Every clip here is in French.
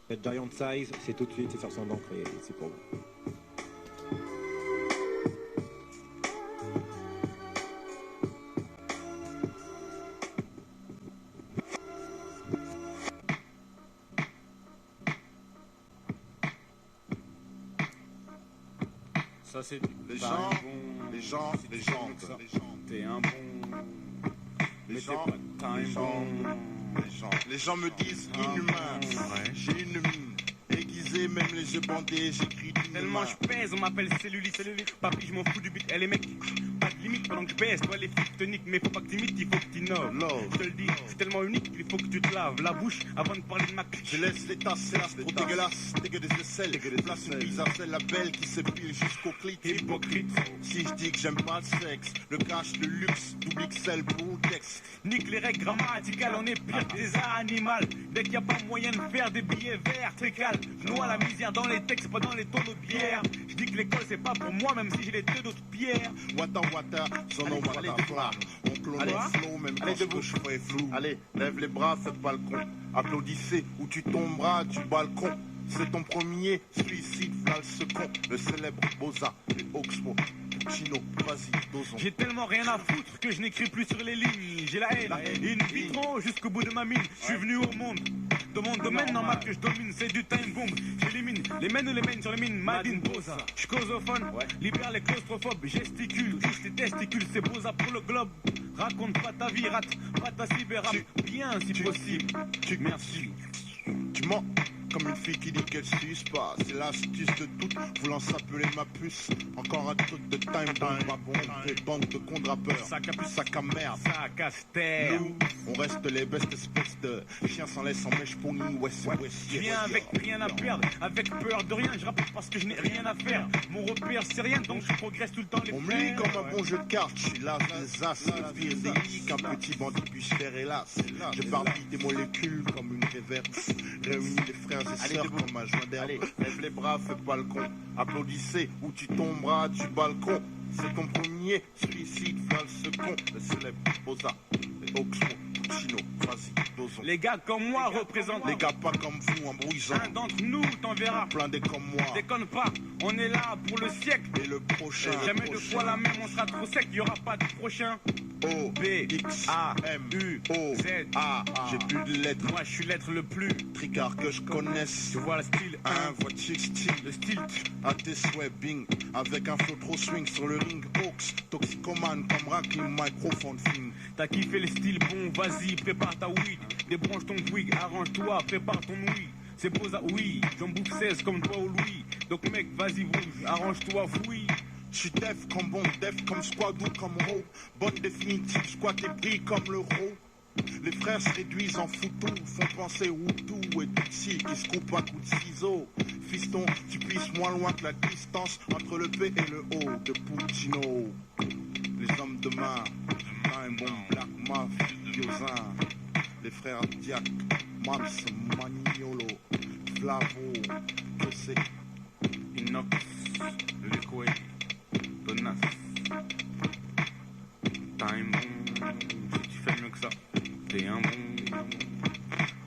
Faites Giant Size, c'est tout de suite, c'est sur son encre et c'est pour vous. Ça c'est les gens, les gens, les gens, t'es un bon, les gens, les gens me disent inhumain. J'ai une mine aiguisée, même les yeux bandés, j'écris d'une tellement main. je pèse, on m'appelle cellulite. Papy, je m'en fous du but. Eh les mecs, pas de limite pendant que je baisse. Toi les flics te niquent, mais faut pas que t'imites, il faut que t'innoves. Je te le dis, c'est tellement unique qu'il faut que tu te laves la bouche avant de parler de ma clique. Je laisse les tasses, c'est là, trop dégueulasse. Dégueu des aisselles, place une bise à celle, la belle qui s'épile jusqu'au clit. Hypocrite. Si je dis que j'aime pas le sexe, le cash, le luxe, double XL pour le texte. Nique les règles grammaticales, on est pire que des animaux. Dès qu'il y a pas moyen de faire des billets verts, très calme. Je noie la misère dans les textes, pas dans les tonneaux de bière. Je dis que l'école c'est pas pour moi, même si j'ai les deux d'autres pierres. Wata wata, son nom wata flamme. On clone le flow, même quand ce que je fais flou. Allez, lève les bras, faites balcon. Applaudissez, ou tu tomberas du balcon. C'est ton premier suicide, v'là le second. Le célèbre Boza, les Oxmo. Chino, vas-y, dosons. J'ai tellement rien à foutre que je n'écris plus sur les lignes. J'ai la haine, in vitro jusqu'au bout de ma mine. Je suis venu au monde, de mon domaine normal que je domine, c'est du time bomb. J'élimine les mènes ou les mènes sur les mines, Madine Boza. Je causophone, libère les claustrophobes, gesticule, touche tes testicules, c'est Boza pour le globe. Raconte pas ta vie, rate, pas ta cyberrap, bien si possible. Merci. Tu mens comme une fille qui dit qu'elle suce pas. C'est l'astuce de toutes, voulant s'appeler ma puce. Encore un truc de time bomb, des bandes de con-drappeurs. Sac à merde, sac à terre. Nous, on reste les bestes espèces de chiens sans laisse en mèche pour nous. West. Je viens avec rien à perdre, avec peur de rien. Je rappe parce que je n'ai rien à faire. Mon repère c'est rien, donc je progresse tout le temps. On me lit comme un bon jeu de cartes. Je suis là, des as, le pire des qu'un petit bandit puisse faire hélas. Je barbille des molécules comme une réverse. Réunis les frères et sœurs comme un joint d'herbe. Lève les bras, fais balcon. Applaudissez ou tu tomberas du balcon. C'est ton premier suicide, v'là le second. Le célèbre Boza, les Oxmo, Chino, vas-y, dosons. Les gars comme moi représentent. Les gars pas comme vous, embrouillant. Un d'entre nous t'en verras. Blindés comme moi. Déconne pas, on est là pour le siècle. Et le prochain. Jamais deux fois la même, on sera trop sec, y aura pas de prochain. O, B, X, A, M, U, O, Z, A. J'ai plus de lettres. Moi je suis l'être le plus tricard que je connaisse. Tu vois le style 1, voiture style. Le style à tes souhaits, bing. Avec un flow trop swing sur le ring. Hawks, toxicomane comme Rakim, microphone thing. T'as kiffé le style, bon vas-y, prépare ta weed. Débranche ton wig, arrange-toi, prépare ton weed. C'est Boza, oui, j'en bouffe 16 comme toi ou Louis. Donc mec, vas-y bouge, arrange-toi, fouille. J'suis def comme bon, def comme squad ou comme ro. Bonne définitive, squat et brille comme le ro. Les frères se réduisent en foutou, font penser Hutu et Tutsi qui se coupent à coups de ciseaux. Fiston, tu pisses moins loin que la distance entre le P et le O de Puccino. Les hommes de main, Time Bomb, Black Mafiosin. Les frères Diac, Max, Maniolo, Flavo, que c'est Inox, Liquid, Donas, Time Bomb. Si tu fais mieux que ça, t'es un bon.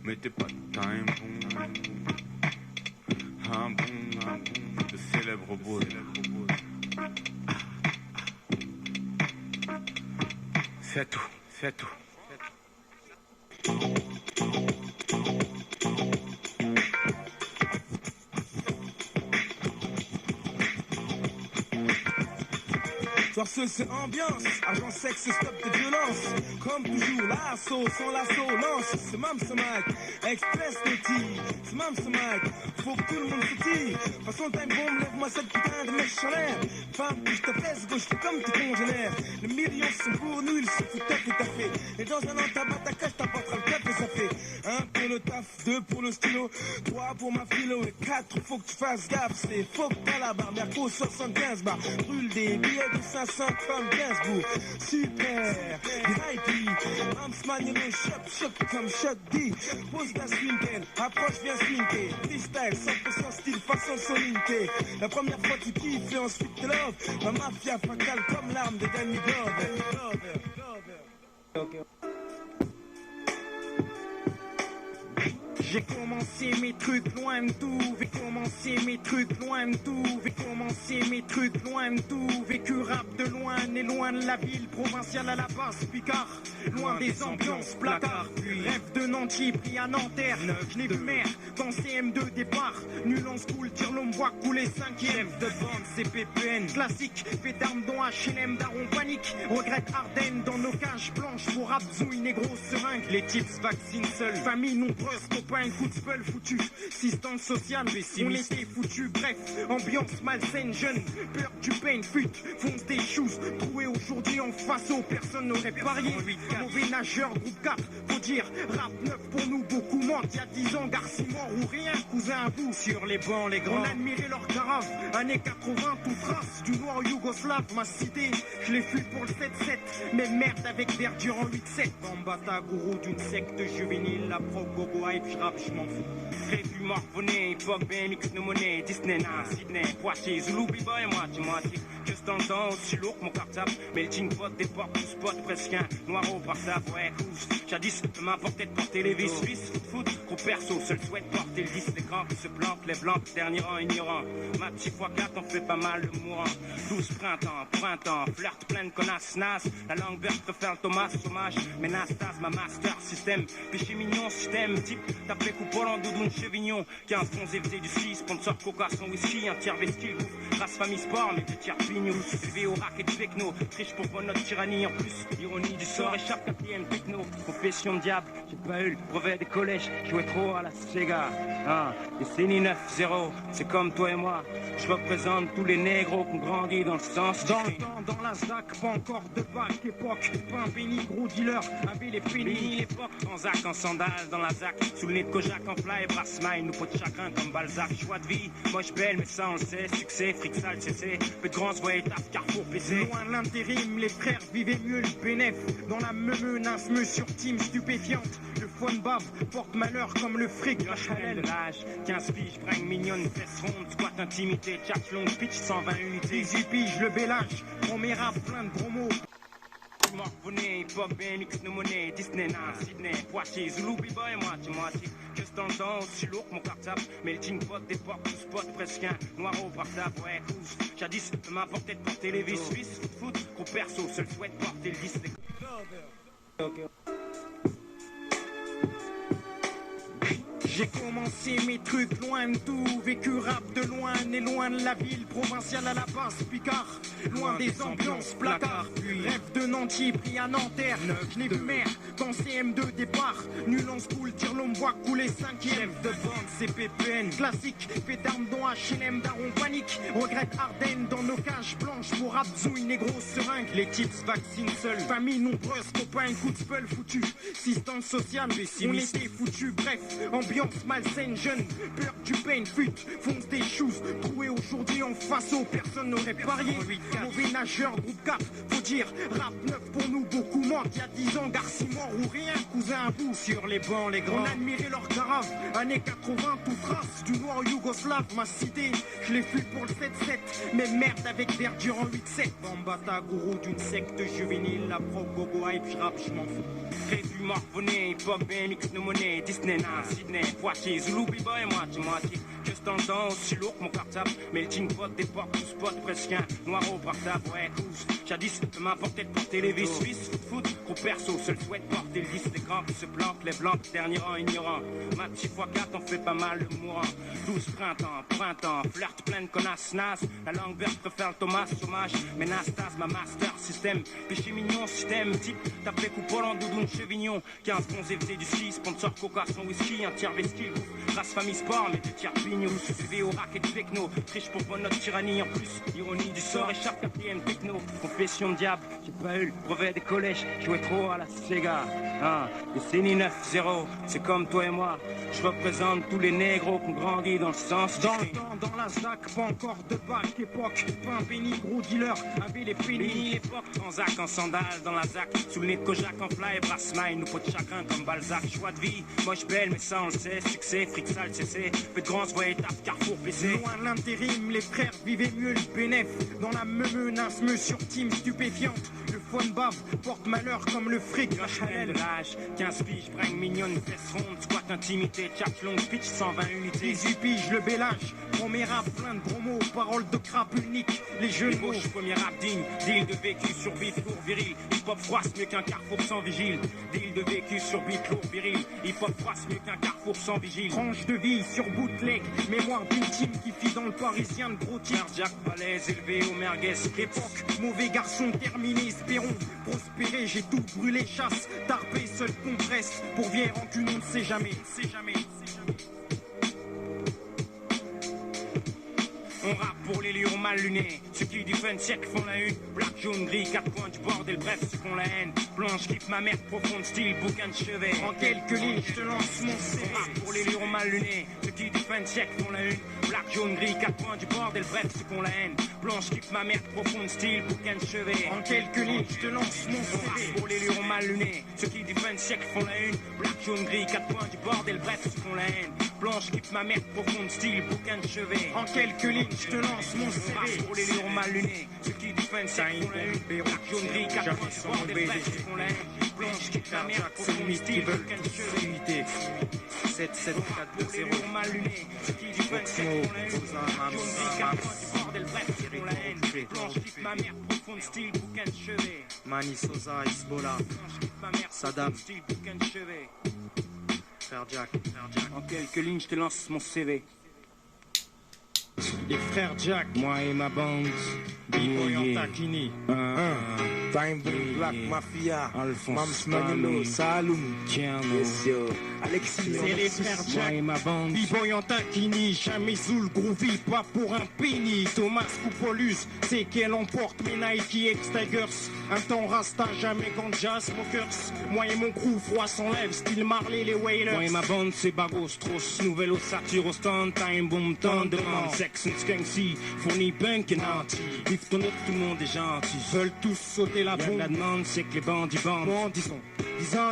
Mais t'es pas time bomb. Un bon, le célèbre beau. C'est tout, c'est tout. Soirceuse c'est ambiance, argent sexe stop de violence. Comme toujours l'assaut, sans l'assaut, lance. C'est même ce mec, express de tir. C'est même ce mec, faut que tout le monde se tire. Façon time bomb, lève-moi cette putain de mèche en l'air. Femme, je te fesse gauche, fais comme tes congénères. Les millions sont pour nous, ils se foutent tout à fait. Et dans un an, tabac ta cache, t'apportera le cap et ça fait 1 pour le taf, 2 pour le stylo, 3 pour ma philo et 4, faut que tu fasses gaffe. C'est faut que t'as la barre, Merco 75 bars. Brûle des billets de 500 comme Gainsbourg. Super, VIP, Amsman et le choc comme Shot D. Pose la swinken, approche viens swinker. Freestyle, 100% style, façon solinké. La première fois tu kiffes et ensuite tu love. Ma mafia fatale comme l'arme de Danny Glover. J'ai commencé mes trucs loin de tout, j'ai commencé mes trucs loin de tout, j'ai commencé mes trucs loin de tout, vécu rap de loin et loin de la ville provinciale à la base, Picard, loin des ambiances placards, rêve de Nancy pris à Nanterre, je n'ai vu mère dans CM2 départ, nul en school, tire l'homme voit couler cinquième, chef de bande CPPN, classique, fait d'armes dont HLM, daron panique, regrette Ardennes dans nos cages blanches pour Abzouille, négro seringue, les tips vaccinent seuls, famille nombreuse, copains, coup de spell foutu, assistance sociale, on était foutu, bref, ambiance malsaine, jeune, peur du pain, fut, fonce des choses, troué aujourd'hui en face aux personnes n'aurait parié, mauvais nageur, groupe 4, faut dire, rap neuf pour nous, beaucoup manquent, y a 10 ans, garci mort ou rien, cousin à vous, sur les bancs, les grands, on admirait leur carafe, années 80, tout trace, du noir yougoslave, ma cité, je l'ai fui pour le 7-7, mais merde avec verdure en 8-7, Gambata, gourou d'une secte juvénile, la pro, gogo, hype, j'rappe, j'm'en fous. Prévu, morphonné, hip-hop, BMX, no monnaie, Disney, Sydney, Poitiers, Zulu, B-boy, moitié, juste en temps, aussi lourd que mon cartable, melting pot, des portes, tout spot, presque un noiro par table, ouais, couche, jadis, m'importait de porter les vis, suisse, foot, gros perso, seul souhaite porter le 10, les grands qui se plantent, les blancs, dernier rang ignorant, ma petite fois 4, on fait pas mal de mourants, 12 printemps, flirt plein de connasses, nas, la langue verte, préfère le Thomas, hommage, ménastase, ma master, système, péché mignon, système, type, tapé coupole en doudoune, chevignon, 15 11 évité du ski, sponsor coca, son whisky, un tiers vesquille, race famille sport, mais du tiers pignou, élevé au rack et de techno, triche pour bonne notre tyrannie, en plus, ironie du sort, échappe quatrième techno, confession de diable, j'ai pas eu le brevet des collèges, jouais trop à la Sega, hein, décennie 9-0, c'est comme toi et moi, je représente tous les négros qui ont grandi dans le sens dans le temps, dans la ZAC, pas encore de bac, époque, pain béni, gros dealer, avait les pénis, l'époque, en ZAC, en sandales, dans la ZAC, sous le nez de Kojak, en fly, brasse maille, nous pot de chagrin comme Balzac, choix de vie, moche belle, mais ça on le sait, succès, fric sale, CC, peu de grands se voyaient taf, Carrefour, PC. Loin de l'intérim, les frères vivaient mieux le bénéf, dans la menace, sur team stupéfiante, le phone bave, porte malheur comme le fric, la chalelle de l'âge, 15 piges, bringue mignonne, fesse ronde, squat intimité, chat long, pitch, 120 unités, 18 piges, le bellage, on met rap, plein de gros mots. Morphonné, hip-hop, BMX, no monnaie, Disney, Sydney, Poitiers, Zulu, B-boy, moitié, juste en temps, aussi lourd que mon cartable, melting pot, des portes, tout spot, presque un noiro par table, ouais, couche, jadis, m'importait de porter les vis, suisse, foot, gros perso, seul souhaite porter le 10, J'ai commencé mes trucs loin de tout, vécu rap de loin et loin de la ville provinciale à la base, Picard, loin des ambiances placards, rêve de Nancy pris à Nanterre, je n'ai vu mère dans CM2 départ, nul en school, tire l'homme voit couler cinquième, de bande CPPN, classique, fait d'armes dont HLM, daron panique, regrette Ardennes dans nos cages blanches pour Abzouille, négro seringue, les tips vaccinent seuls, famille nombreuse, copains, coup de spell foutu, assistance sociale, on était foutu, bref, ambiance malsaine, jeune, peur du pain, fut, fonce des choses, troué aujourd'hui en face aux personnes n'auraient parié, mauvais nageur, groupe 4, faut dire, rap neuf pour nous, beaucoup manquent, y a 10 ans, garci mort ou rien, cousin à vous, sur les bancs, les grands, on admirait leur carafe, années 80, tout trace, du noir yougoslave, ma cité, je l'ai fui pour le 7-7, mais merde avec verdure en 8-7, Gambata, gourou d'une secte juvénile, la pro, gogo, hype, j'rappe, j'm'en fous, prévu, morphonné, hip-hop, BMX, no monnaie, Disney, Sydney, Poitiers, Zulu, B-boy, moitié, juste en temps, aussi lourd que mon cartable, melting pot, des portes, tout spot, presque un noiro par table, ouais, couche, jadis, m'importait de porter les vis, suisse, foot, gros perso, seul souhaite porter le 10, les grands qui se plantent, les blancs, dernier rang ignorant, ma petite fois 4, on fait pas mal de mourants, 12 printemps, flirt plein de connasses, nas, la langue verte, préfère le Thomas, hommage, ménastase, ma master, système, péché mignon, système, type, tapé coupole en doudoune, chevignon, 15 11 évité du ski, sponsor coca, son whisky, un tiers vesquille, race famille sport, mais du tiers pignou, élevé au rack et de techno, triche pour bonne notre tyrannie, en plus, ironie du sort, échappe quatrième techno, confession de diable, j'ai pas eu le brevet des collèges, jouais trop à la Sega, hein, décennie 9-0, c'est comme toi et moi, je représente tous les négros qui ont grandi dans le sens dans le temps, dans la ZAC, pas encore de bac, époque, pain béni, gros dealer, avait les pénis, époque, en ZAC, en sandales, dans la ZAC, sous le nez de Kojak, en fly, brasse maille, nous pot de chagrin comme Balzac, choix de vie, moche belle, mais ça on le sait, succès, fric sale, CC, peu de grands se voyaient taf, Carrefour, PC. Loin de l'intérim, les frères vivaient mieux le bénéf, dans la menace, sur team stupéfiante, le téléphone bave, porte malheur comme le fric Rachel de l'âge, 15 piges, bringue mignonne, fesse ronde, squat intimité, chat long pitch, 120 unités 18 piges, le bélage, premier rap, plein de gros mots, paroles de crap unique, les jeux de mots, premier rap digne, deal de vécu sur beat lourd viril, hip-hop froisse mieux qu'un carrefour sans vigile, deal de vécu sur beat lourd viril, hip-hop froisse mieux qu'un carrefour sans vigile, tranche de vie sur bootleg, mémoire d'une team qui fit dans le parisien de gros titres, Jack Balèze élevé au merguez, époque, mauvais garçon terminé, espérons, prospérer, j'ai tout brûlé, chasse, tarpé, seul compresse, pour vieille rancune, on ne sait jamais, On rappe pour les lions mal lunés, ceux qui du fun siècle font la une. Black, jaune, gris, 4 coins du bordel, bref, ceux qu'on la haine. Blanche, kiffe ma mère, profonde, style, bouquin de chevet. En quelques lignes, je te lance mon CV. On rappe pour les lions mal lunés, ceux qui du fun siècle font la une. Black, jaune, gris, 4 coins du bordel, bref, ceux qu'on la haine. Blanche, kiffe ma mère, profonde, style, bouquin de chevet. En quelques lignes, je te lance mon CV. On rappe pour les lions mal lunés, ceux qui du fun siècle font la une. Black, jaune, gris, 4 coins du bordel, bref, ceux qu'on la haine. Blanche, kiffe ma mère, profonde, style, bouquin de chevet. En quelques lignes, je te lance mon CV. Pour les lions mal lunés, ceux qui du fun siècle font la une. Black, jaune, gris, 4 coins du bordel, bref, ceux qu'on la haine. Blanche, kiffe ma mère, profonde, style, bouquin de chevet. 7, 7, 4, 0. Mal luné, ceux qui du fun siècle font la une. Jaune, gris, 4 coins du bordel, bref, ceux qu'on la haine. Blanche, kiffe ma mère, profonde, style, bouquin de chevet. Mani Sosa, Hezbollah, Blanche, kiffe ma mère, Saddam. profonde, style, bouquin de chevet. Frère Jack. En quelques lignes, je te lance mon CV. Les frères Jack, moi et ma bande, B-Boy en taquini. Time Boom Black Mafia, Alphonse Mams Manilo, Saloum, Tierno, yes yo, Alexis, C'est les frères moi Jack. et ma bande. B-Boy en taquini, jamais sous le groovy, pas pour un penny. Thomas Coupolus, c'est qu'elle emporte mes Nike X-Tigers. Un temps rasta, jamais ganja, smokers. Moi et mon crew, froid s'enlève, style Marley, les Wailers. Moi et ma bande, c'est Bagos, Strauss, nouvelle ossature au stand, time boom, Thunderman, sex and skanksy, fourni punk et nanti. Vive ton autre, tout le monde est gentil. Veulent tous sauter la Y'a de bombe. la demande, c'est que les bandits bandent. Bon, disons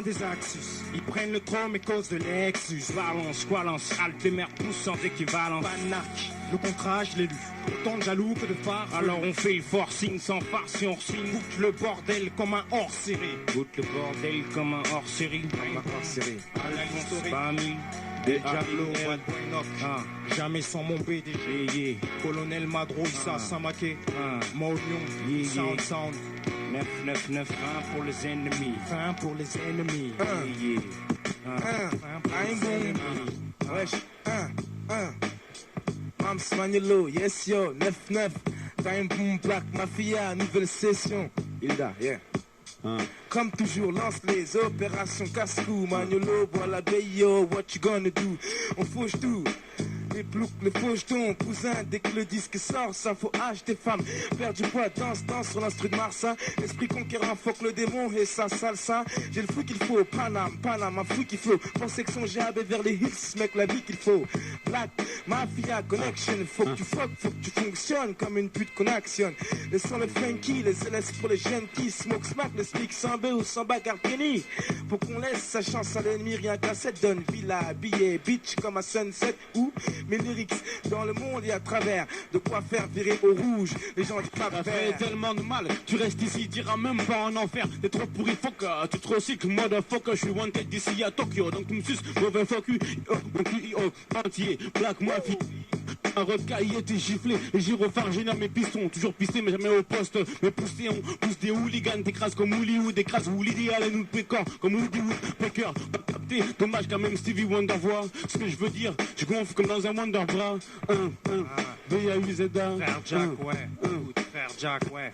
des Axus. Ils prennent le trom et cause de Lexus. Balance, squalance, halte les mères poussent sans équivalence. Panac, le contrat, je l'ai lu. Autant de jaloux que de phares. Alors on fait le forcing sans farce si on signe. Goûte le bordel comme un hors série. Goûte le bordel comme un hors série. serré. Alphonse Bami, Diablo, Bad Boy Knock. ah, Jamais sans mon BDG. yeah, Colonel Madro, Issa Samake. ah, Maunion, Yeah, Sound yeah. Sound. 999, 1 pour les ennemis. Fin pour les ennemis. Yeah, Fin pour Time les Boom, ennemis. wesh, Mams Manilo, yes yo, 9-9, Time Boom Black Mafia, nouvelle session, Hilda, yeah. Comme toujours, lance les opérations casse-cou. Magnolo, bois la baie, yo, what you gonna do? On fauche tout. Les ploucs, les fauchetons, cousin, dès que le disque sort, ça faut âge des femmes. Faire du poids, danse sur l'instru de Marsa. Esprit conquérant, fuck le démon et sa salsa. J'ai le flou qu'il faut, Panam, un flou qu'il faut. Pour section GAB vers les hills, mec, la vie qu'il faut. Black, Mafia, connection. Faut que tu fuck, faut que tu fonctionnes comme une pute qu'on actionne. Les sons, les funky, les LS pour les jeunes qui smoke smack, les slick sans B ou sans bagarre penny. Faut qu'on laisse sa chance à l'ennemi, rien qu'à cette donne. Villa, billet, bitch comme à Sunset ou mes lyrics dans le monde et à travers. De quoi faire virer au rouge les gens qui Ça tapent fait vert. tellement de mal, tu restes ici, t'iras même pas en enfer. T'es trop pourri, fuck, tu te recycles, motherfucker. Je suis wanted d'ici à Tokyo, donc tu me suces, mauvais fuck you. Donc entier, Black Mafia. Un recaillé, t'es giflé, les gyrophares génèrent mes pistons. Toujours pisté, mais jamais au poste. Mais poussé, on pousse des hooligans, t'écrases comme Hollywood, écrase Wool idéal et nous le pécor, comme Woody Woodpecker. Pas capté, dommage quand même Stevie Wonder voit ce que je veux dire. Je gonfle comme dans un Wonder Bra. B-A-U-Z-A. Frère Jack, ouais. Écoute, frère Jack, ouais.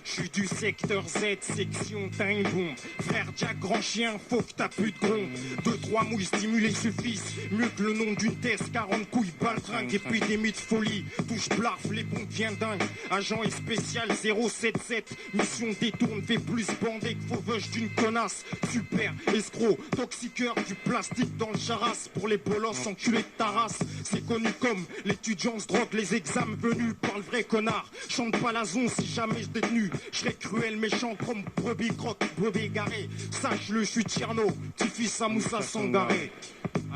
Je suis du secteur Z, section Time Boom. Frère Jack, grand chien, faut que t'as plus de gronde. 2-3 mouilles stimulées suffisent. Mieux que le nom d'une thèse, 40 couilles, baltringue, épidémie de folie. Touche blaf, les bombes bien dingues. Agent et spécial 077. Mission détourne, fait plus bandé que fauveuse d'une connasse. Super, escroc, toxiqueur, du plastique dans le charas. Pour les bolosses enculés de ta race. C'est connu comme l'étudiant se drogue, les examens venus par le vrai connard. Chante pas la zone si jamais je détenu. Je serais cruel, méchant comme brebis croque, brebis garé. Sache-le, je suis Tierno, petit fils à Moussa Sangaré.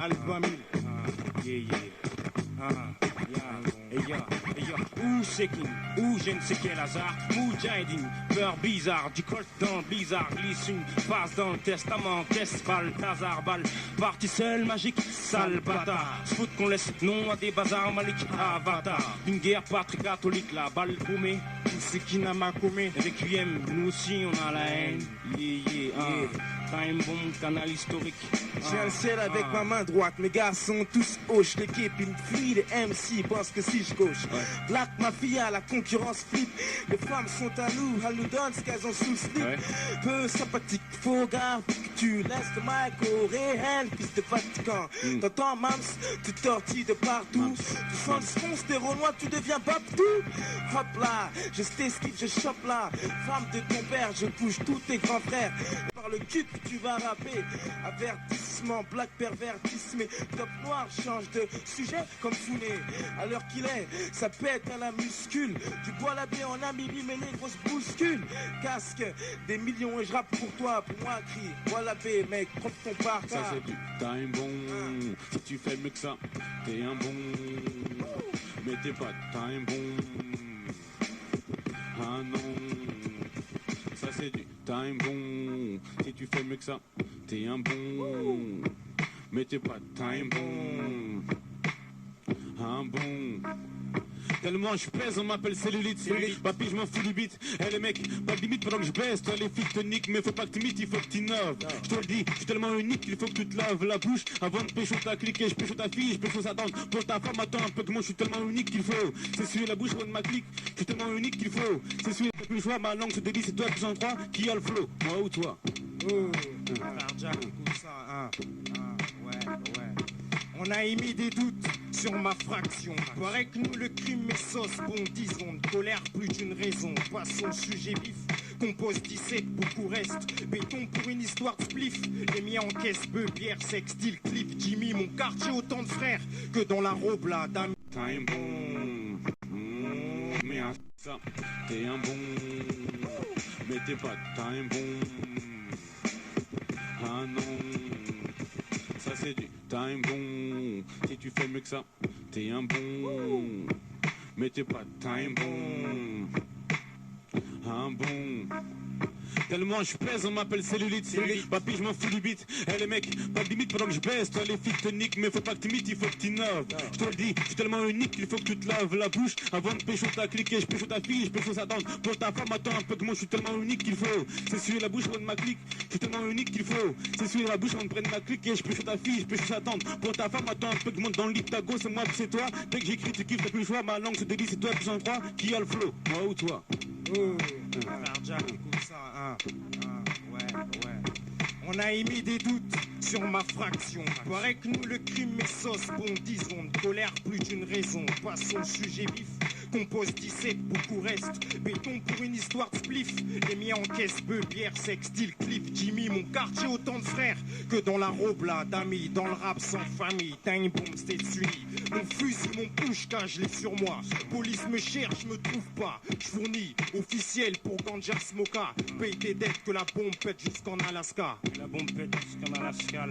Alpha 1000. yeah, yeah. Yeah. Ou c'est King, ou je ne sais quel hasard, Moudjahidine, peur bizarre, du colt dans le blizzard, glisse une passe dans le testament, test, balle, hasard, balle, partie seule, magique, sale bâtard, se fout qu'on laisse nom à des bazars, Malik, avatar, d'une guerre pas très catholique, la balle paumée, tout ce qui n'a pas commis, Requiem, nous aussi on a la haine, Time bomb, canal historique. J'ai un ciel avec ma main droite, mes gars sont tous hoches, l'équipe, une fille de MC pense que si je gauche. Black Mafia, la concurrence flip, les femmes sont à nous donnent ce qu'elles ont sous slip. Peu sympathique, faux gars, que tu laisses le mic au réel, fils de Vatican. T'entends Mams, tu tortilles de partout, tu sens le fonce, t'es renois, tu deviens babtou. Hop là, je t'esquive, je chope là, femme de ton père, je couche tous tes grands frères. Par le cul que tu vas rapper, avertissement, black pervertissement, top noir change de sujet comme Founé. À l'heure qu'il est, ça pète à la muscule. Tu bois la baie en Namibie, mais les grosses bouscules. Casque des millions et je rappe pour toi, pour moi crie. Bois la baie, mec, prends ton part. Ça c'est du time bon. Si tu fais mieux que ça, t'es un bon. Mais t'es pas time bon. Ah non. Ça c'est du time bon. Si tu fais mieux que ça, t'es un bon. Mais t'es pas time bon. Un bon. Tellement je pèse, on m'appelle cellulite. Papy, je m'en fous du beat. Eh les mecs, pas de limite pendant que je baisse. Toi les filles te niquent, mais faut pas que tu mites, il faut que tu innoves. Je te le dis, je suis tellement unique qu'il faut que tu te laves la bouche. Avant de pécho ta clique, je pécho ta fille, je pécho sa tante. Pour ta femme, attends un peu que moi je suis tellement unique qu'il faut. C'est suer la bouche, de ma clique. Je suis tellement unique qu'il faut. C'est suer, t'as plus le choix, ma langue se dédie, c'est toi plus en trois. Qui a le flow, moi ou toi? On a émis des doutes sur ma fraction. Paraît que nous le crime est sauce, bon disons, de colère plus d'une raison. Passons au sujet vif. Compose 17, beaucoup reste. Béton pour une histoire de spliff. Les miens en caisse, bœuf, bière, sexe, style, cliff, Jimmy. Mon quartier autant de frères que dans la robe là d'ami. Time bon. Mais à ça, t'es un bon. Mais t'es pas time bon. Ah non. Ça c'est du time bon. Si tu fais mieux que ça, t'es un bon. Mais t'es pas time bon. Un bon. Tellement je pèse, on m'appelle cellulite. Papy, je m'en fous du beat. Eh les mecs, pas de limite pendant que je baisse. Toi les filles te niquent, mais faut pas que tu mites, il faut que tu innoves. Je te le dis, je suis tellement unique qu'il faut que tu te laves la bouche. Avant de pécho ta clique, je pécho ta fille, je pécho sa tante. Pour ta femme, attends un peu que moi je suis tellement unique qu'il faut. C'est suer la bouche avant de ma clique. Je suis tellement unique qu'il faut. C'est suer la bouche avant de prendre ma clique, je pécho ta fille, je pécho sa tante. Pour ta femme, attends un peu que monte dans le lit de ta go, c'est moi, c'est toi. Dès que j'écris, tu kiffes, t'as plus le choix. Ma langue se dédie, c'est toi plus en trois. Qui a le flow, moi ou toi? On a émis des doutes sur ma fraction. Paraît que nous le crime est sauce, bon disons, de colère plus d'une raison. Passons au sujet vif. Compose 17, beaucoup reste. Béton pour une histoire de spliff. Les miens en caisse, bœuf, bière, sexe, style, cliff, Jimmy. Mon quartier autant de frères que dans la robe là d'amis. Dans le rap sans famille, time bomb, c'était uni. Mon fusil, mon pushka, je l'ai sur moi. Police me cherche, me trouve pas. Je fournis officiel pour Ganja Smoka. Paye tes dettes que la bombe pète jusqu'en Alaska. La bombe pète jusqu'en Alaska.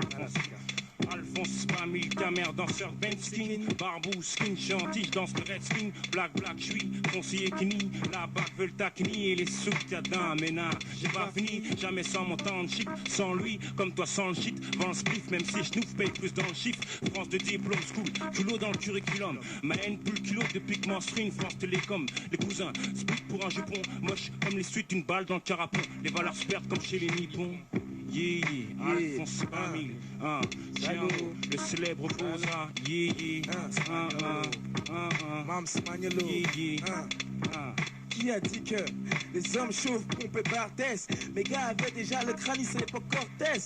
Alphonse Pamil, ta mère, danseur Ben Skin, Barbou, Skin, gentil, je danse le Red Skin, Black, je suis conseiller Kini, la bac veut le taquini et les sous qu'il y a dans un ménage. J'ai pas fini, jamais sans mon temps de shit, sans lui, comme toi sans le shit, vend le spliff, même si je nous paye plus dans le chiffre. France de diplôme, school, culot dans le curriculum, ma haine plus le kilo depuis que menstrue une France Télécom. Les cousins, split pour un jupon, moche comme les suites d'une balle dans le carapon, les valeurs se perdent comme chez les Nippons. Alphonse Pamil, le célèbre Boza, Mams Magnolo, qui a dit que les hommes chauves pompés par Tess? Mes gars avaient déjà le crâne, c'est l'époque Cortez.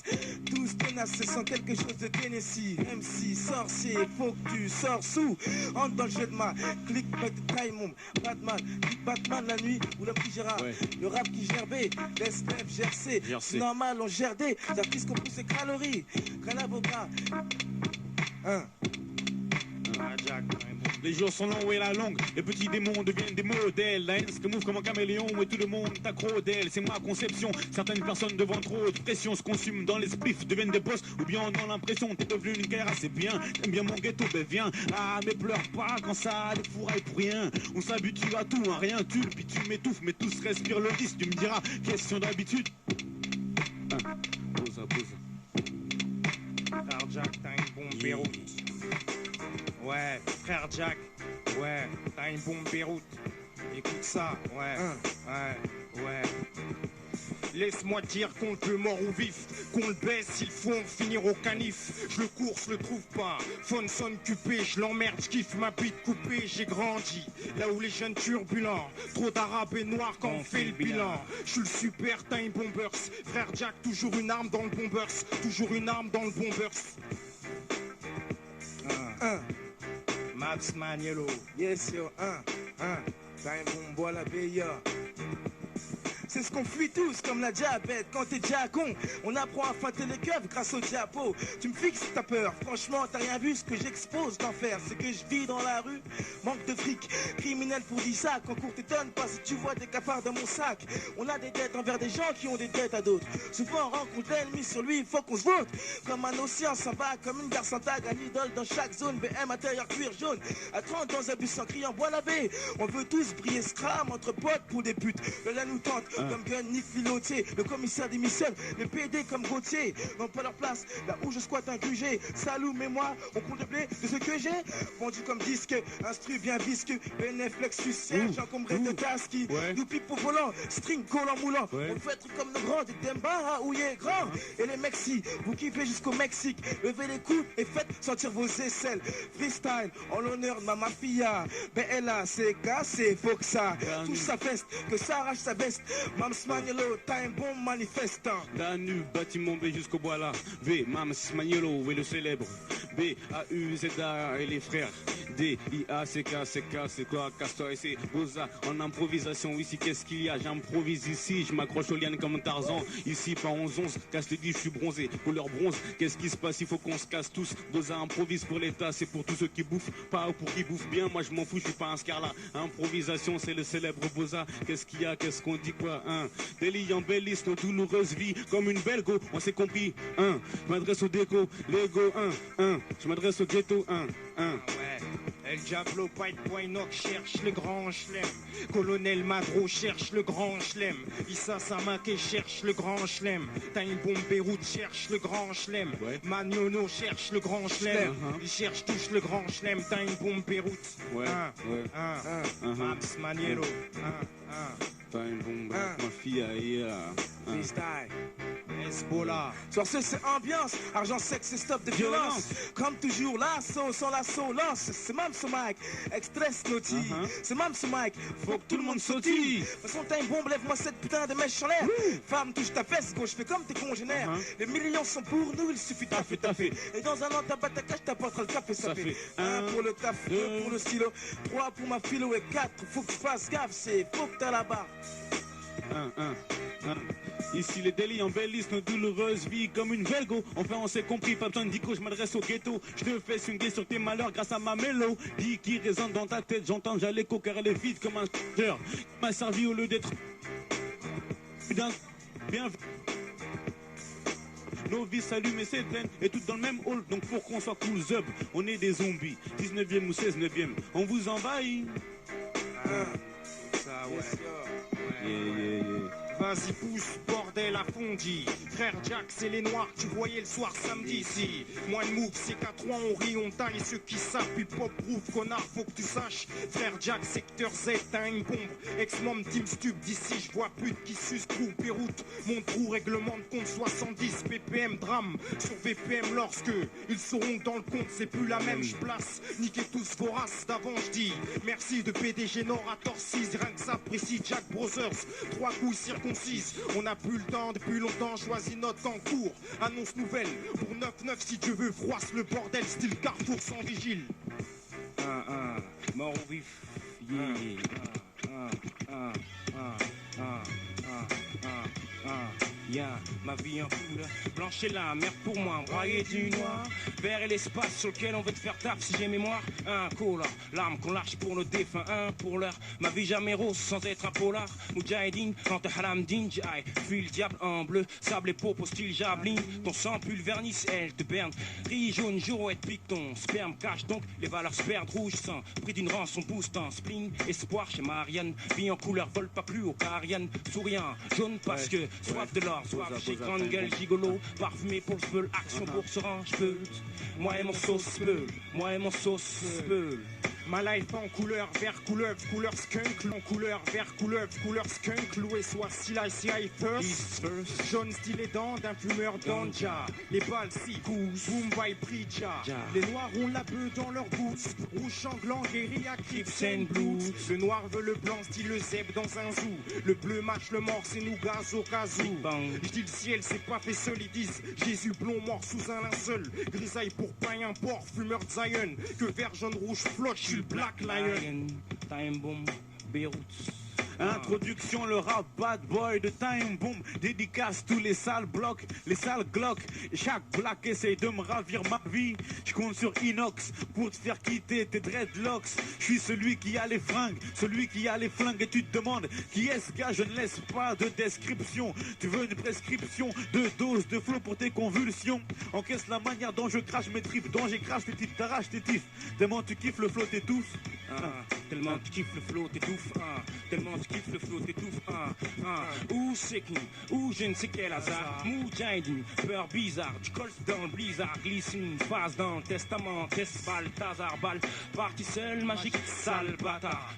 12 tenaces, ce sont quelque chose de Tennessee. MC, sorcier, faut que tu sors sous. Entre dans le jeu de ma click, mec de Time, Batman, Batman la nuit ou le petit Gérard. Le rap qui gère B, l'espève gère C. C'est normal, on gère D. J'artiste qu'on pousse les calories. Qu'un avocat. Jack, Les jours sont longs et la longue. Les petits démons deviennent des modèles. La haine se move comme un caméléon et tout le monde accro d'elle. C'est ma conception. Certaines personnes devant trop de pression se consument dans les spliffs, deviennent des boss. Ou bien on a l'impression t'es devenu une guerre assez bien. T'aimes bien mon ghetto, ben viens. Ah mais pleure pas quand ça a des fourrailles pour rien. On s'habitue à tout, à rien tu puis tu m'étouffes. Mais tous respirent le vice. Tu me diras, question d'habitude. Pose. Frère Jack, t'as une bombe Beyrouth. Ouais, frère Jack, ouais, t'as une bombe Beyrouth. Écoute ça, ouais. Laisse-moi dire qu'on peut mort ou vif, qu'on le baisse, s'il faut en finir au canif. Je le course, le trouve pas, phone sonne cupé, je l'emmerde, je kiffe ma bite coupée. J'ai grandi, là où les jeunes turbulents, trop d'arabes et noirs quand on fait le bilan. Je suis le super time bombers, frère Jack, toujours une arme dans le bombers, toujours une arme dans le bombers. Maps Maniello. Yes, yo, time bomb, bois la beya. C'est ce qu'on fuit tous, comme la diabète. Quand t'es déjà con, on apprend à feinter les keufs grâce au diapo. Tu me fixes, t'as peur. Franchement, t'as rien vu ce que j'expose d'enfer. C'est que je vis dans la rue, manque de fric. Criminel pour 10 sacs. En cours, t'étonnes pas si tu vois des cafards dans mon sac. On a des dettes envers des gens qui ont des dettes à d'autres. Souvent, on rencontre l'ennemi sur lui, il faut qu'on se vote. Comme un océan s'en va, comme une gare sans tag. Un idole dans chaque zone, BM intérieur cuir jaune. À 30 dans un bus en criant bois la baie. On veut tous briller scram entre potes pour des putes. Le là nous tente. Comme Gun, Nick Filotier, le commissaire démissionne, le PD comme Gauthier, n'ont pas leur place, là où je squatte un QG, Saloum et moi, on compte le blé de ce que j'ai, vendu comme disque, instru bien visque, BNF Lexus, Serge, encombré de taski, nous pipe au volant, string collant moulant, on fait être comme nos grands, des Demba, où il est grand, et les Mexi, vous kiffez jusqu'au Mexique, levez les coups et faites sentir vos aisselles, freestyle, en l'honneur de ma mafia, BLA, c'est cassé, faut que ça, tout ça feste, que ça arrache sa veste, Mams Maniello, time bomb manifestant. Danube, bâtiment B jusqu'au bois là. V, Mams Maniello et le célèbre. B, A, U, Z, A et les frères. D, I, A, C, K, c'est quoi? Castor et c'est Boza. En improvisation, ici, qu'est-ce qu'il y a? J'improvise ici, je m'accroche aux lianes comme un Tarzan. Ici, pas 11-11, casse te dit, je suis bronzé. Couleur bronze, qu'est-ce qui se passe? Il faut qu'on se casse tous. Boza improvise pour l'État, c'est pour tous ceux qui bouffent. Pas pour qui bouffent bien, moi je m'en fous, je suis pas un scarlat. Improvisation, c'est le célèbre Boza. Qu'est-ce qu'il y a? Qu'est-ce qu'on dit quoi? Délit embellissent nos douloureuses vies comme une belle go, on s'est compris. Je m'adresse au déco, Lego, je m'adresse au ghetto, El Diablo, Pipe Boynock cherche le grand chelem. Colonel Madro cherche le grand chelem. Issa Samake cherche le grand chelem. Time Bomb Beyrouth cherche le grand chelem. Magnono cherche le grand chelem. Il cherche tous le grand chelem. Time Bomb Beyrouth. Maps Maniello. Time Bomb, ma fille aïe. Freestyle. Hezbollah. Sur ce, c'est ambiance, argent, sexe et stop de violence. Comme toujours, l'assaut sans l'assaut lance. C'est même ce Mike, express naughty. C'est même ce Mike, faut que tout le monde sautille. De toute façon, t'as une bombe, lève-moi cette putain de mèche en l'air. Femme, touche ta fesse, gauche, fais comme tes congénères. Les millions sont pour nous, il suffit de taffer. Et dans un an, ta cache, t'apportera le café, ça fait 1 pour le taf, 2 pour le stylo, 3 pour ma philo et 4. Faut que tu fasses gaffe, c'est faut que t'as la barre. Ici les délits embellissent nos douloureuses vies comme une Velgo. Enfin on s'est compris, pas besoin de dico, je m'adresse au ghetto. Je te fais swinguer sur tes malheurs grâce à ma mélo. Dit qui résonne dans ta tête, j'entends l'écho car elle est vide comme un cœur. M'a servi au lieu d'être bien. Nos vies s'allument et s'éteignent et toutes dans le même hall. Donc pour qu'on soit cool zub, on est des zombies. 19e ou 16e, on vous envahit. Ça ouais. Vas-y pousse, bordel à fondi. Frère Jack, c'est les noirs que tu voyais le soir samedi ici. Moins de move, c'est qu'à 3 on rit, on taille. Ceux qui savent, puis pop proof, connard, faut que tu saches. Frère Jack, secteur Z, t'as une bombe. Ex-mom, team stup, d'ici, je vois pute qui suce trou, Beyrouth. Mon trou, règlement de compte 70, ppm, drame. Sur VPM, lorsque ils sauront que dans le compte, c'est plus la même, je place. Niquez tous vos races d'avant, je dis. Merci de PDG Norator 6, rien que ça, précis, Jack Brothers. 3 coups circoncises. On n'a plus le temps depuis longtemps, choisis notre en cours. Annonce nouvelle pour 9-9 si Dieu veut, froisse le bordel, style Carrefour sans vigile. Mort ou vif, bien, ma vie en couleur. Blanche et la mer pour moi, broyé du noir. Vert et l'espace sur lequel on veut te faire tape si j'ai mémoire. Un cola, l'arme qu'on lâche pour nos défunts. Un pour l'heure, ma vie jamais rose sans être un polar. Moudjahidine, quand t'es haram din, j'aille. Fuis le diable en bleu, sable et peau, style javeline. Ton sang pue le vernis, elle te berne. Riz jaune, girouette, pique ton sperme. Cache donc les valeurs se perdent rouge sang. Prix d'une rançon boost en spleen. Espoir chez Marianne. Vie en couleur, vole pas plus au Carian. Souriant, jaune parce que soif de l'or, soif chez grande gueule gigolo. Parfumé pour le speul, action pour se ranger peu. Moi et mon sauce speul, moi et mon sauce speul. Ma life en couleur, vert couleur, couleur skunk, en couleur, vert couleur skunk, loué soit style ICI first, jaune stylé dents d'un fumeur ganja, les balles s'y poussent, boom by preacher, les noirs ont la bœuf dans leurs boots, rouge sanglant, guérilla, Crips and Blues, le noir veut le blanc, style le zèbre dans un zoo, le bleu match le mort, c'est nous gaz au cas où, j'dis le ciel c'est pas fait seul, ils disent, Jésus blond mort sous un linceul, grisaille pour pain un porc, fumeur de Zion, que vert jaune rouge flotte, le Black Lion. Time Bomb, Beyrouth. Introduction, le rap bad boy de Time Bomb. Dédicace tous les sales blocs, les sales glocks. Chaque black essaye de me ravir ma vie. Je compte sur Inox pour te faire quitter tes dreadlocks. Je suis celui qui a les fringues, celui qui a les flingues. Et tu te demandes qui est ce gars, je ne laisse pas de description. Tu veux une prescription de dose de flow pour tes convulsions. Encaisse la manière dont je crache mes tripes, dont j'écrache tes types, t'arraches tes tifs. Tellement tu kiffes le flow, t'étouffes. Tellement tu kiffes le flow, t'étouffes. Tellement tu kiffes le flow, t'étouffes. Ou c'est qui, ou je ne sais quel hasard. Moudjahidine, peur bizarre. Tu colles dans le blizzard, glisse une phase dans le testament. Test balle, tazar balle. Parti seul, magique, sale bâtard.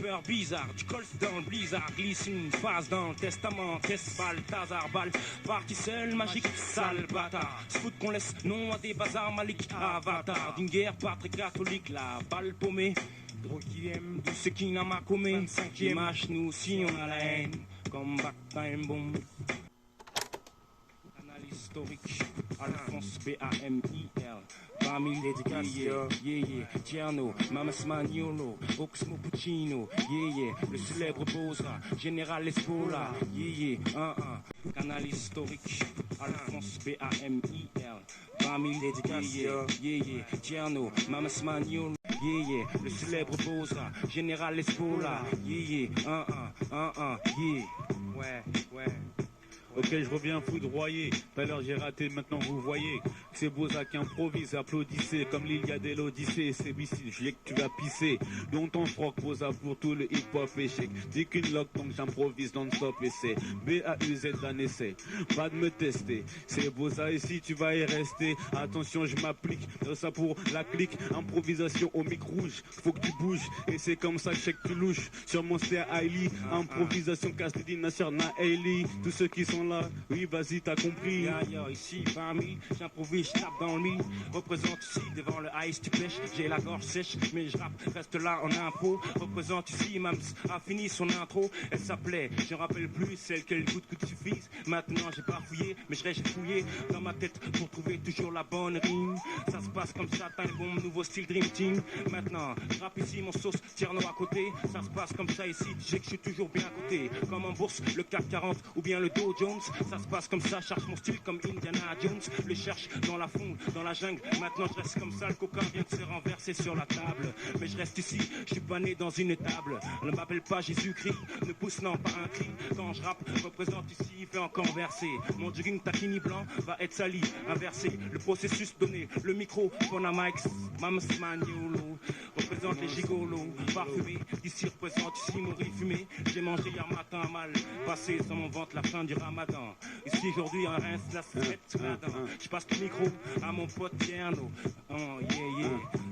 Peur bizarre, tu colles dans le blizzard, glisse une phase dans le testament, test balle, tazar balle, parti seul, magique, sale bâtard. Se fout qu'on laisse nom à des bazars malik, avatar, d'une guerre pas très catholique, la balle paumée. Gros qui aime, d'où ce qui n'a ma commet, 25e match, nous aussi on a la haine, comme back time bomb. Analyse historique, Alphonse B-A-M-I-L. Parmi les dédications, Tierno, Mamas Maniolo, Oxmo Puccino, le célèbre Bosa, Général Espola, canal historique, Alphonse B-A-M-I-L. Parmi les dédications, Tierno, Mamas Maniolo, le célèbre Bosa, Général Espola, ouais. Ok, je reviens foudroyé. Tout à l'heure j'ai raté, maintenant vous voyez. C'est Boza qui improvise, applaudissez. Comme l'Iliade et l'Odyssée, c'est missile, je l'ai que tu vas pisser. Longtemps je rock Boza pour tout le hip-hop échec. Dis qu'une lock donc j'improvise non-stop et c'est B-A-U-Z d'un essai. Pas de me tester, c'est Boza ici tu vas y rester. Attention je m'applique, ça pour la clique. Improvisation au mic rouge, faut que tu bouges. Et c'est comme ça que je sais que tu louches. Sur mon stéa Hailey, improvisation Castedine sur Naeli. Tous ceux qui sont là, oui vas-y t'as compris. Ici 20 000, j'improvise, je tape dans le mille. Représente ici devant le ice, tu pêches. J'ai la gorge sèche, mais je rappe, reste là en impro. Représente ici, Mams a fini son intro. Elle s'appelait, je me rappelle plus, celle qu'elle goûte que tu suffise. Maintenant j'ai pas fouillé, mais je reste fouillé dans ma tête pour trouver toujours la bonne rime. Ça se passe comme ça, Time Bomb, nouveau style Dream Team. Maintenant, je rappe ici mon sauce, Tierno à côté. Ça se passe comme ça ici, tu sais que je suis toujours bien à côté. Comme en bourse, le CAC 40 ou bien le Dow Jones. Ça se passe comme ça, cherche mon style comme Indiana Jones. Le cherche dans la fonte, dans la jungle. Maintenant je reste comme ça, le coca vient de se renverser sur la table. Mais je reste ici, je suis pas né dans une étable. Ne m'appelle pas Jésus-Christ, ne pousse non pas un cri. Quand je rappe, représente ici, il fait encore verser. Mon jogging taquini blanc va être sali, inversé. Le processus donné, le micro, Phonamix, Mams Maniolo. Représente les gigolos, parfumés. Ici représente ici mon riz fumé. J'ai mangé hier matin à mal, passé sur mon ventre la fin du ramadan. Ici aujourd'hui un rince la fête matin. Je passe le micro à mon pote Tierno.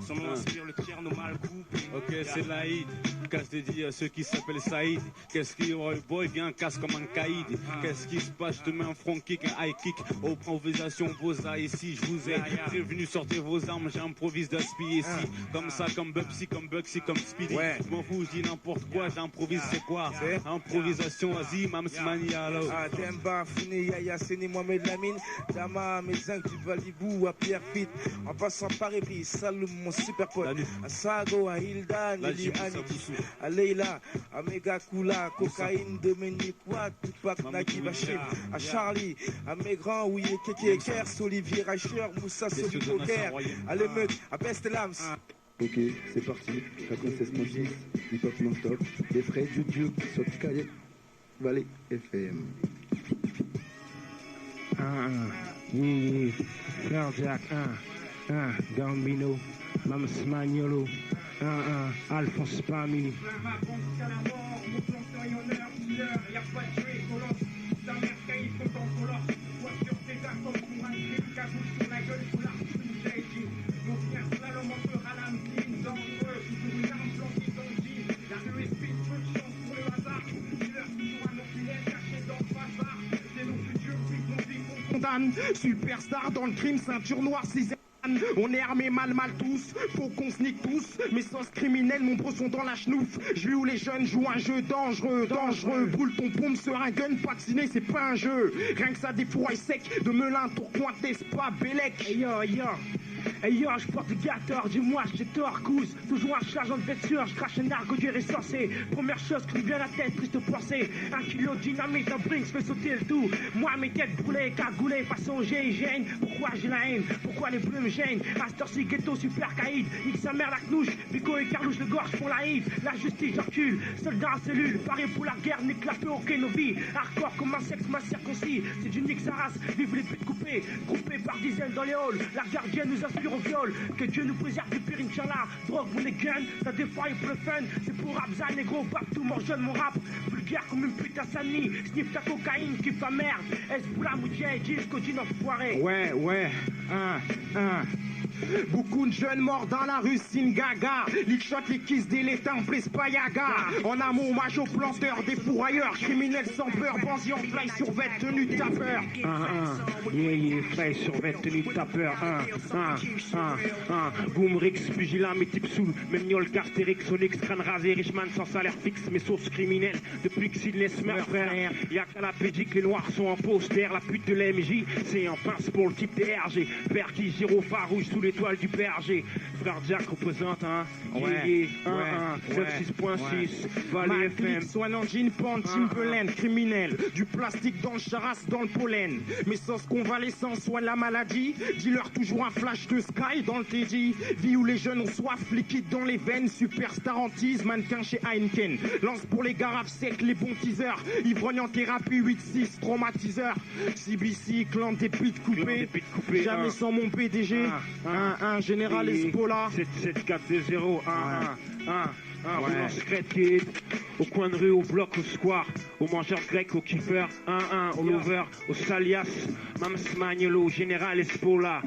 Son nom inspire le Tierno mal coupé. Ok, c'est Laïd. Casse dédié à ceux qui s'appellent Saïd. Qu'est-ce qui le boy vient casse comme un caïd. Qu'est-ce qui se passe? Je te mets un front kick, un high kick. Improvisation Boza ici, je vous ai prévenu, sortez vos armes, j'improvise d'aspi ici. Comme ça, comme Bubsy, comme Bugsy, comme Speedy. Je m'en fous, je dis n'importe quoi, j'improvise, c'est quoi? Improvisation, vas-y, Mams Manialo. Baba, Founé, Yaya, Séné, Mohamed Lamine, Dama, Mézinc, du Valibou, à Pierre Fit, en passant par Ébris, Saloum, mon super pote, à Sago, à Hilda, Nelly, Anich, à Leila, à Mega Kula, Cocaïne, Dominique Watt, Tupac, Naki, Bachim, à Charlie, à Maigran, Ouye, Keke, Kers, Olivier Reicher, Moussa, Soli, Poker, à Lemeuk, à Best Lams. Ok, c'est parti. 96.6, hip hop non-stop. Les frais YouTube sur Sky Valley FM. Frère Jack, Gambino, Mams Magnolo, Alphonse Pamini. Superstar dans le crime, ceinture noire, on est armés mal tous, faut qu'on se nique tous. Mes sens criminels, nombreux sont dans la chenouf. Je vis où les jeunes jouent un jeu dangereux. Brûle ton pompe sur un gun, vacciné c'est pas un jeu. Rien que ça des fourrailles secs, de Melun, Tourcoing, Tespa, Bélec. Hey yo, je porte le gâteur, dis-moi, j'ai tort, cousse. Toujours un chargeant de vêture, je crache un argot du ressorcé. Première chose qui me vient à la tête, triste pensée. 1 kilo de dynamite, un brinks, fait sauter le tout. Moi, mes têtes brûlées, cagoulées, façon gêne. Pourquoi j'ai la haine? Pourquoi les bleus me gênent? Astor-ci, ghetto, super caïd. Nique sa mère, la knouche. Pico et Carlouche de gorge font la hive. La justice, j'encule. Soldat en cellule, paré pour la guerre, nique la paix, ok, nos vies. Hardcore comme un sexe, ma circoncis. C'est du nique sa race, vive les putes coupées. Groupées par dizaines dans les halls. La gardienne nous inspire au viol. Que Dieu nous préserve du pire, Inch'Allah. Drogue pour les guns, ça défaille pour le fun. C'est pour Rabza, négro, bap, tout mon jeune, mon rap. Vulgaire comme une pute à Sani. Sniff ta cocaïne, kiffe la merde. Espoula, Moudjé, Disco, Jean, enfoiré. Ouais, Beaucoup de jeunes morts dans la rue Singaga. Lickshot, les kisses d'éléphants, place Payaga. En amont, hommage aux planteurs, des fourrailleurs. Criminels sans peur, bandits en fly sur vêt, tenue de tapeur. Fly sur vêt, tenue de tapeur. Goumrix, Pugilam et Tipsou. Memniol, Cartérix, Onyx, crâne rasé, Richman sans salaire fixe, mes sources criminelles. Depuis que Sidness meurt, frère. Y'a qu'à la Belgique, les noirs sont en poster. La pute de l'MJ, c'est en pince pour le type DRG. Perky, gyrophare rouge sous l'étoile du PRG. Frère Jack représente un 96.6 Valley FM. Soin engine, pan, Timberland, criminel. Du plastique dans le charas, dans le pollen. Mes sauces convalescents soignent la maladie. Dis-leur toujours un flash de Sky dans le Teddy. Vie où les jeunes ont soif, liquide dans les veines. Superstar en tease, mannequin chez Heineken. Lance pour les garafes secs, les bons teasers. Ivrogne en thérapie, 8-6, traumatiseur. CBC, clan des pites coupées. Jamais sans mon PDG. Un général Espola. 77420 roulant secret kid. Au coin de rue, au bloc, au square. Au mangeur grec, au kiffer. Au lover, au salias. Mams Magnolo, général Espola.